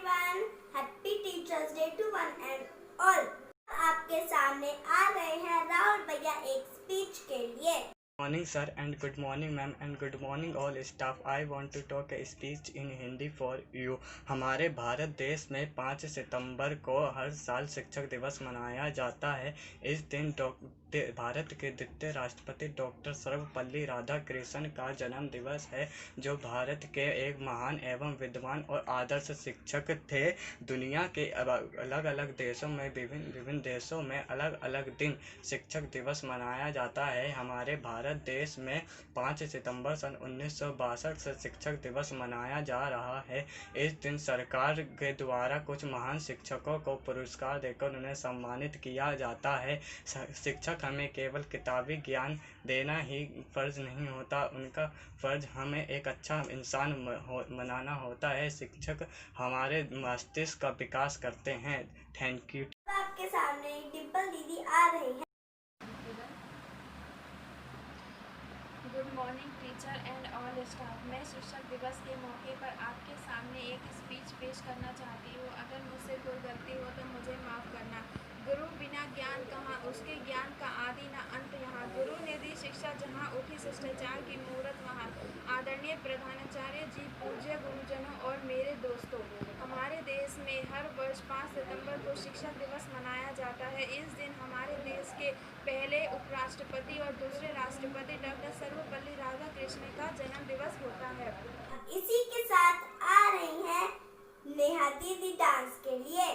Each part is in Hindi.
Everyone, happy teachers day to one and all. आपके सामने आ रहे हैं राहुल भैया एक स्पीच के लिए। Morning sir and good morning ma'am and good morning all staff. I want to talk a speech in Hindi for you. हमारे भारत देश में 5 सितंबर को हर साल शिक्षक दिवस मनाया जाता है। इस दिन भारत के द्वितीय राष्ट्रपति डॉक्टर सर्वपल्ली राधाकृष्णन का जन्म दिवस है, जो भारत के एक महान एवं विद्वान और आदर्श शिक्षक थे। दुनिया के अलग अलग देशों में विभिन्न देशों में अलग अलग दिन शिक्षक दिवस मनाया जाता है। हमारे भारत देश में 5 सितंबर सन 1962 से शिक्षक दिवस मनाया जा रहा है। इस दिन सरकार के द्वारा कुछ महान शिक्षकों को पुरस्कार देकर उन्हें सम्मानित किया जाता है। शिक्षक हमें केवल किताबी ज्ञान देना ही फर्ज नहीं होता, उनका फर्ज हमें एक अच्छा इंसान बनाना होता है। शिक्षक हमारे मस्तिष्क का विकास करते हैं। Thank you. आपके सामने डिम्पल दीदी आ रही है। Good morning teacher and all staff. मैं शिक्षक दिवस के मौके पर आपके सामने एक स्पीच पेश करना चाहती हूँ। अगर मुझसे कोई गलती हो तो मुझे माफ़ करना। गुरु बिना ज्ञान कहाँ, उसके ज्ञान का आदि न अंत यहाँ। गुरु ने दी शिक्षा जहाँ, उठी शिष्टाचार की मूरत वहाँ। आदरणीय प्रधानाचार्य जी, पूज्य गुरुजनों और मेरे दोस्तों, हमारे देश में हर वर्ष 5 सितंबर को शिक्षक दिवस मनाया जाता है। इस दिन हमारे देश के पहले उपराष्ट्रपति और दूसरे राष्ट्रपति डॉक्टर सर्वपल्ली राधाकृष्णन का जन्म दिवस होता है। इसी के साथ आ रही है नेहा दीदी डांस के लिए।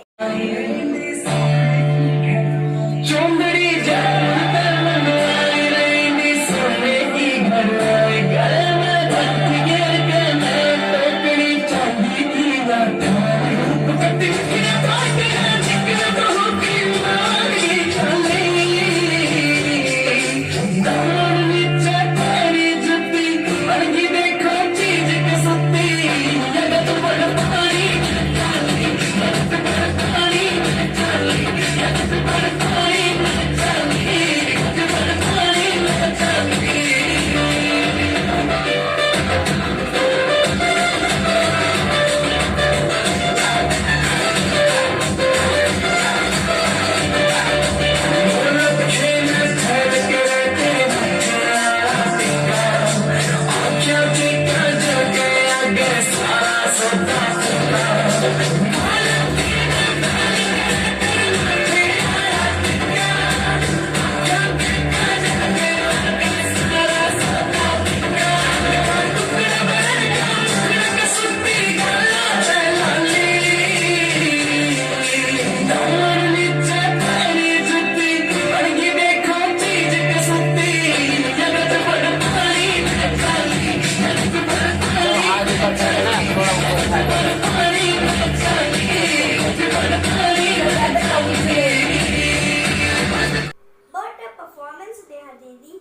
दीदी,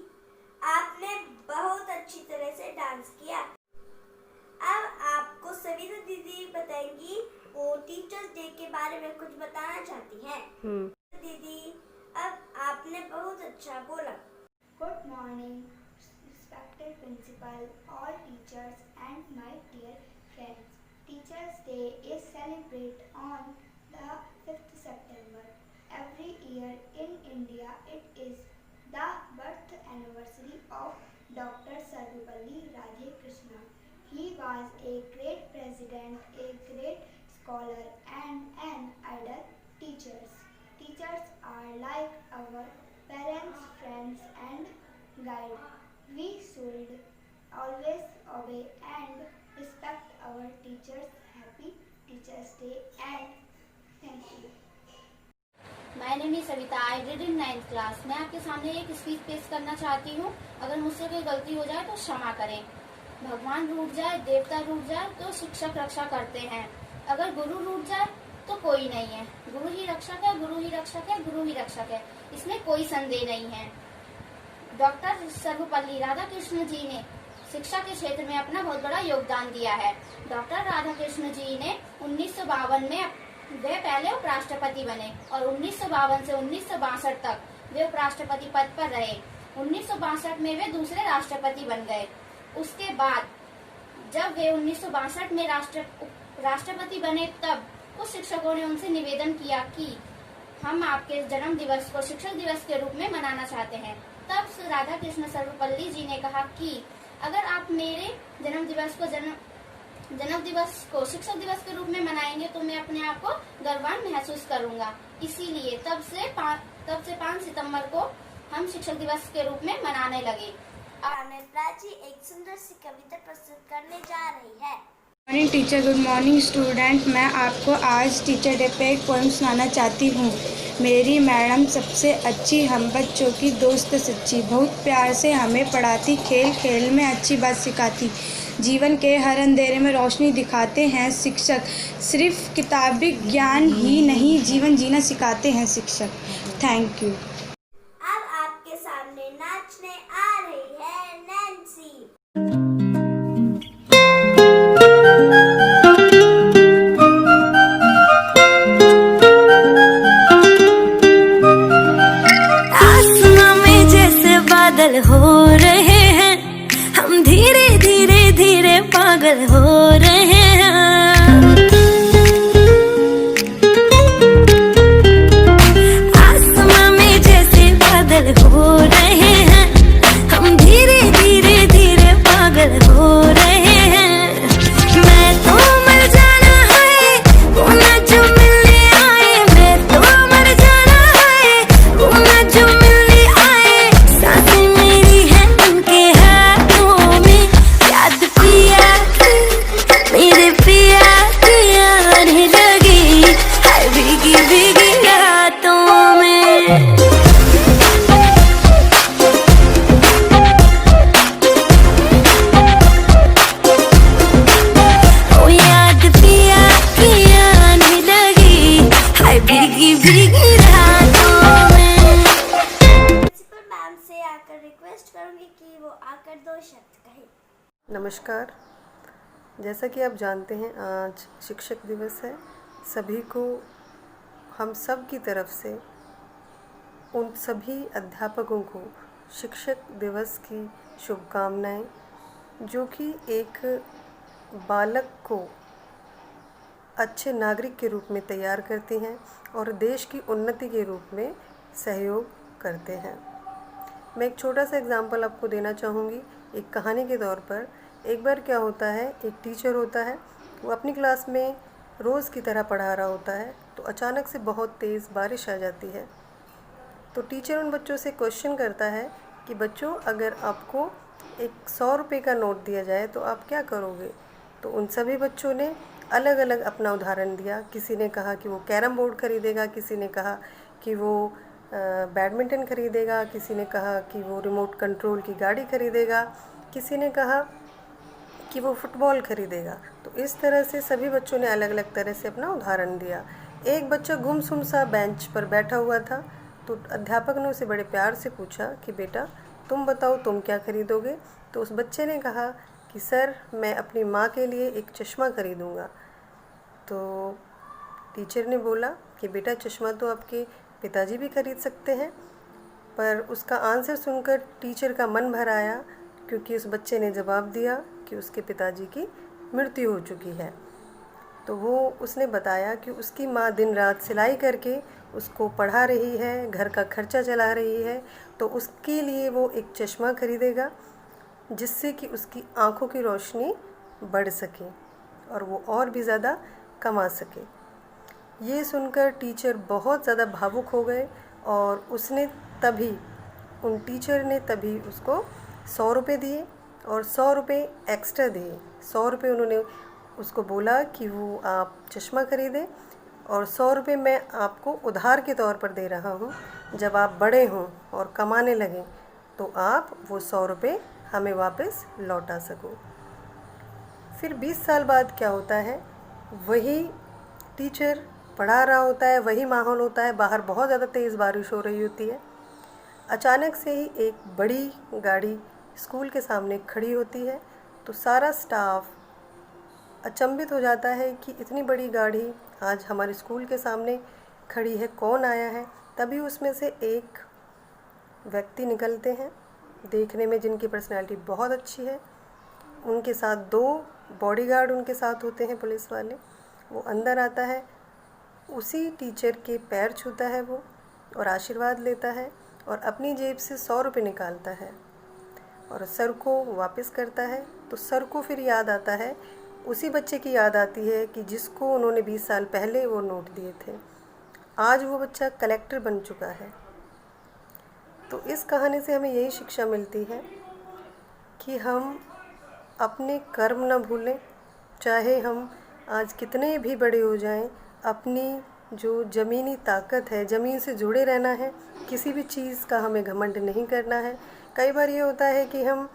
आपने बहुत अच्छी तरह से डांस किया। अब आपको सविता दीदी बताएंगी, वो टीचर्स डे के बारे में कुछ बताना चाहती हैं। दीदी, अब आपने बहुत अच्छा बोला। Good morning respected principal, all teachers and my dear friends. Teachers Day is celebrated on the 5th September. Every year in India, it is the birth anniversary of Dr. Sarvepalli Radhakrishnan. He was a great president, a great scholar and an idol teacher. Teachers are like our parents, friends and guide. We should always obey and respect our teachers. Happy Teachers Day and thank you. My name is Savita. I read in 9th class. मैं आपके सामने एक स्पीच पेश करना चाहती हूँ। अगर मुझसे कोई गलती हो जाए तो क्षमा करें। भगवान रूठ जाए, देवता रूठ जाए तो शिक्षक रक्षा करते हैं। अगर गुरु रूठ जाए तो कोई नहीं है। गुरु ही रक्षक है, गुरु ही रक्षक है, गुरु ही रक्षक है, इसमें कोई संदेह नहीं है। डॉक्टर सर्वपल्ली राधाकृष्ण जी ने शिक्षा के क्षेत्र में अपना बहुत बड़ा योगदान दिया है। डॉक्टर राधाकृष्ण जी ने 1952 में वे पहले उपराष्ट्रपति बने और 1952 से 1962 तक वे उपराष्ट्रपति पद पर रहे। 1962 में वे दूसरे राष्ट्रपति बन गए। उसके बाद जब वे 1962 में राष्ट्रपति बने, तब कुछ शिक्षकों ने उनसे निवेदन किया कि हम आपके जन्म दिवस को शिक्षक दिवस के रूप में मनाना चाहते हैं। तब राधा कृष्ण सर्वपल्ली जी ने कहा कि अगर आप मेरे जन्म दिवस को शिक्षक दिवस के रूप में मनाएंगे तो मैं अपने आप को गर्वान्वित महसूस करूंगा। इसीलिए तब से 5 सितंबर को हम शिक्षक दिवस के रूप में मनाने लगे। हमें प्राची एक सुंदर सी कविता प्रस्तुत करने जा रही है। Morning teacher, good morning student. मैं आपको आज टीचर डे पे एक पोएम सुनाना चाहती हूँ। मेरी मैडम सबसे अच्छी, हम बच्चों की दोस्त सच्ची, बहुत प्यार से हमें पढ़ाती, खेल खेल में अच्छी बात सिखाती, जीवन के हर अंधेरे में रोशनी दिखाते हैं शिक्षक, सिर्फ किताबी ज्ञान ही नहीं जीवन जीना सिखाते हैं शिक्षक। Thank you. अब आपके सामने नाचने आ रही है नैन्सी। पागल हो रहे हैं हम, धीरे धीरे धीरे पागल हो रहे हैं। आसमां में जैसे बादल हो रहे हैं हम, धीरे धीरे धीरे पागल हो रहे हैं। मैं तो मर जाना है वो ना जो मिलने आए, मैं तो मर जाना है वो ना जो मिलने आए। सांसें मेरी है उनके हाथों में, याद पिया की मेरे पिया की आने लगी है भीगी भीगी रातों में। ओ याद पिया की आने लगी है भीगी भीगी रातों में। प्रिंसिपल मैम से आकर रिक्वेस्ट करूंगी कि वो आकर 2 शब्द कहें। नमस्कार। जैसा कि आप जानते हैं आज शिक्षक दिवस है। सभी को हम सब की तरफ से उन सभी अध्यापकों को शिक्षक दिवस की शुभकामनाएं, जो कि एक बालक को अच्छे नागरिक के रूप में तैयार करती हैं और देश की उन्नति के रूप में सहयोग करते हैं। मैं एक छोटा सा एग्जाम्पल आपको देना चाहूँगी एक कहानी के तौर पर। एक बार क्या होता है, एक टीचर होता है, वो अपनी क्लास में रोज़ की तरह पढ़ा रहा होता है, तो अचानक से बहुत तेज़ बारिश आ जाती है। तो टीचर उन बच्चों से क्वेश्चन करता है कि बच्चों, अगर आपको एक 100 रुपये का नोट दिया जाए तो आप क्या करोगे? तो उन सभी बच्चों ने अलग अलग अपना उदाहरण दिया। किसी ने कहा कि वो कैरम बोर्ड खरीदेगा, किसी ने कहा कि वो बैडमिंटन खरीदेगा, किसी ने कहा कि वो रिमोट कंट्रोल की गाड़ी खरीदेगा, किसी ने कहा कि वो फुटबॉल खरीदेगा। तो इस तरह से सभी बच्चों ने अलग अलग तरह से अपना उदाहरण दिया। एक बच्चा गुमसुम सा बेंच पर बैठा हुआ था, तो अध्यापक ने उसे बड़े प्यार से पूछा कि बेटा तुम बताओ तुम क्या खरीदोगे? तो उस बच्चे ने कहा कि सर, मैं अपनी माँ के लिए एक चश्मा खरीदूँगा। तो टीचर ने बोला कि बेटा चश्मा तो आपके पिताजी भी खरीद सकते हैं। पर उसका आंसर सुनकर टीचर का मन भर आया, क्योंकि उस बच्चे ने जवाब दिया कि उसके पिताजी की मृत्यु हो चुकी है। तो उसने बताया कि उसकी माँ दिन रात सिलाई करके उसको पढ़ा रही है, घर का खर्चा चला रही है, तो उसके लिए वो एक चश्मा खरीदेगा जिससे कि उसकी आँखों की रोशनी बढ़ सके और वो और भी ज़्यादा कमा सके। ये सुनकर टीचर बहुत ज़्यादा भावुक हो गए और उन टीचर ने तभी उसको 100 रुपये दिए और 100 रुपये एक्स्ट्रा दिए। 100 रुपये उन्होंने उसको बोला कि वो आप चश्मा खरीदें और 100 रुपये मैं आपको उधार के तौर पर दे रहा हूँ। जब आप बड़े हों और कमाने लगें तो आप वो 100 रुपये हमें वापस लौटा सको। फिर 20 साल बाद क्या होता है, वही टीचर पढ़ा रहा होता है, वही माहौल होता है, बाहर बहुत ज़्यादा तेज़ बारिश हो रही होती है। अचानक से ही एक बड़ी गाड़ी स्कूल के सामने खड़ी होती है। तो सारा स्टाफ अचंभित हो जाता है कि इतनी बड़ी गाड़ी आज हमारे स्कूल के सामने खड़ी है, कौन आया है? तभी उसमें से एक व्यक्ति निकलते हैं, देखने में जिनकी पर्सनैलिटी बहुत अच्छी है। उनके साथ 2 बॉडीगार्ड उनके साथ होते हैं, पुलिस वाले। वो अंदर आता है उसी टीचर के पैर छूता है वो और आशीर्वाद लेता है और अपनी जेब से 100 रुपये निकालता है और सर को वापस करता है। तो सर को फिर याद आता है, उसी बच्चे की याद आती है कि जिसको उन्होंने 20 साल पहले वो नोट दिए थे। आज वो बच्चा कलेक्टर बन चुका है। तो इस कहानी से हमें यही शिक्षा मिलती है कि हम अपने कर्म न भूलें, चाहे हम आज कितने भी बड़े हो जाएं, अपनी जो ज़मीनी ताकत है, ज़मीन से जुड़े रहना है, किसी भी चीज़ का हमें घमंड नहीं करना है। कई बार ये होता है कि हम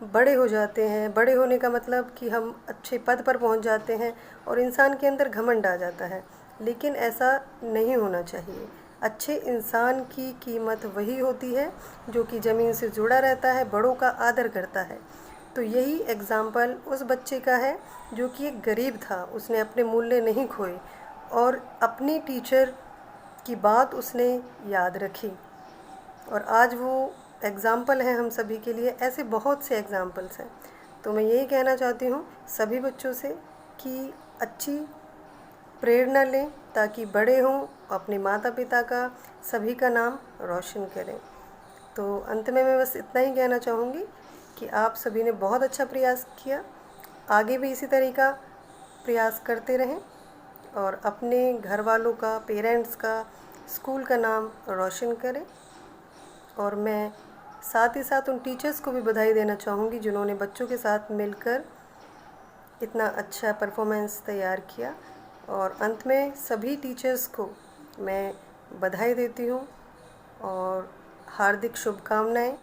बड़े हो जाते हैं, बड़े होने का मतलब कि हम अच्छे पद पर पहुंच जाते हैं और इंसान के अंदर घमंड आ जाता है, लेकिन ऐसा नहीं होना चाहिए। अच्छे इंसान की कीमत वही होती है जो कि ज़मीन से जुड़ा रहता है, बड़ों का आदर करता है। तो यही एग्ज़ाम्पल उस बच्चे का है जो कि एक गरीब था, उसने अपने मूल्य नहीं खोए और अपनी टीचर की बात उसने याद रखी और आज वो एग्ज़ाम्पल है हम सभी के लिए। ऐसे बहुत से एग्ज़ाम्पल्स हैं। तो मैं यही कहना चाहती हूँ सभी बच्चों से कि अच्छी प्रेरणा लें ताकि बड़े हों, अपने माता पिता का, सभी का नाम रोशन करें। तो अंत में मैं बस इतना ही कहना चाहूँगी कि आप सभी ने बहुत अच्छा प्रयास किया, आगे भी इसी तरह का प्रयास करते रहें और अपने घर वालों का, पेरेंट्स का, स्कूल का नाम रोशन करें। और मैं साथ ही साथ उन टीचर्स को भी बधाई देना चाहूँगी जिन्होंने बच्चों के साथ मिलकर इतना अच्छा परफॉर्मेंस तैयार किया। और अंत में सभी टीचर्स को मैं बधाई देती हूँ और हार्दिक शुभकामनाएं।